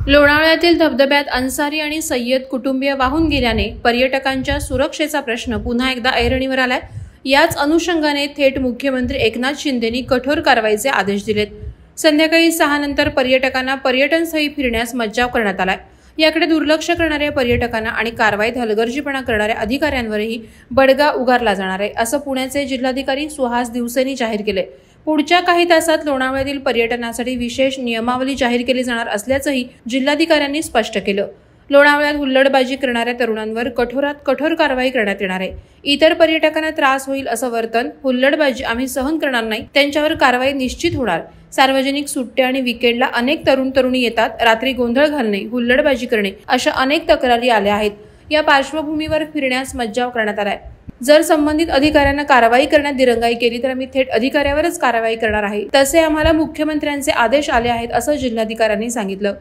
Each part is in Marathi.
लोणावळ्यातील धबधब्यात अन्सारी आणि सय्यद कुटुंबीय वाहून गेल्याने पर्यटकांच्या सुरक्षेचा प्रश्न पुन्हा एकदा ऐरणीवर आलाय। याच अनुषंगाने थेट मुख्यमंत्री एकनाथ शिंदेंनी कठोर कारवाईचे आदेश दिलेत। संध्याकाळी 6 नंतर पर्यटकांना पर्यटनस्थळी फिरण्यास मज्जाव करण्यात आलाय। याकडे दुर्लक्ष करणाऱ्या पर्यटकांना आणि कारवाईत हलगर्जीपणा करणाऱ्या अधिकाऱ्यांवरही बडगा उगारला जाणार आहे, असं पुण्याचे जिल्हाधिकारी सुहास दिवसेंनी जाहीर केले। पुढच्या काही तासात लोणावळ्यातील पर्यटनासाठी विशेष नियमावली जाहीर केली जाणार असल्याचंही जिल्हाधिकाऱ्यांनी स्पष्ट केलं। लोणावळ्यात हुल्लडबाजी करणाऱ्या तरुणांवर कठोरात कठोर कारवाई करण्यात येणार आहे। इतर पर्यटकांना त्रास होईल असं वर्तन, हुल्लडबाजी आम्ही सहन करणार नाही, त्यांच्यावर कारवाई निश्चित होणार। सार्वजनिक सुट्ट्या आणि वीकेंडला अनेक तरुण तरुणी येतात, रात्री गोंधळ घालणे, हुल्लडबाजी करणे अशा अनेक तक्रारी आल्या आहेत। या पार्श्वभूमीवर फिरण्यास मज्जाव करण्यात आलाय। जर संबंधित अधिकाऱ्यांना कारवाई करण्यात दिरंगाई केली तर आम्ही थेट अधिकाऱ्यावरच कारवाई करणार आहे, तसे आम्हाला मुख्यमंत्र्यांचे आदेश आले आहेत, असं जिल्हाधिकाऱ्यांनी सांगितलं।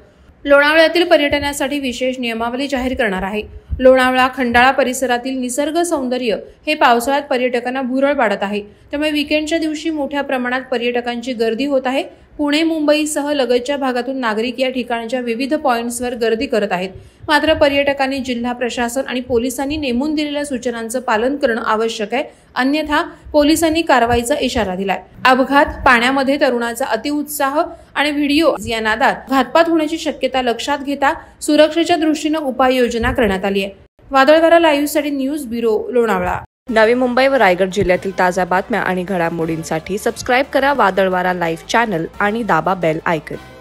लोणावळ्यातील पर्यटनासाठी विशेष नियमावली जाहीर करणार आहे। लोणावळा खंडाळा परिसरातील निसर्ग सौंदर्य हे पावसाळ्यात पर्यटकांना भुरळ पाडत आहे, त्यामुळे वीकेंडच्या दिवशी मोठ्या प्रमाणात पर्यटकांची गर्दी होत आहे। पुणे मुंबईसह लगतच्या भागातून नागरिक या ठिकाणच्या विविध पॉइंट्सवर गर्दी करत आहेत। मात्र पर्यटकांनी जिल्हा प्रशासन आणि पोलिसांनी नेमून दिलेल्या सूचनांचं पालन करणं आवश्यक आहे, अन्यथा पोलिसांनी कारवाईचा इशारा दिलाय। अपघात, पाण्यामध्ये तरुणाचा अतिउत्साह आणि व्हिडिओ या नादात घातपात होण्याची शक्यता लक्षात घेता सुरक्षेच्या दृष्टीने उपाययोजना करण्यात आली आहे। वादळवारा लाईव्हसाठी न्यूज ब्युरो, लोणावळा। नवी मुंबई व रायगड जिल्ह्यातील ताज्या बातम्या आणि घडामोडींसाठी सबस्क्राईब करा वादळवारा लाईव्ह चॅनल आणि दाबा बेल आयकॉन।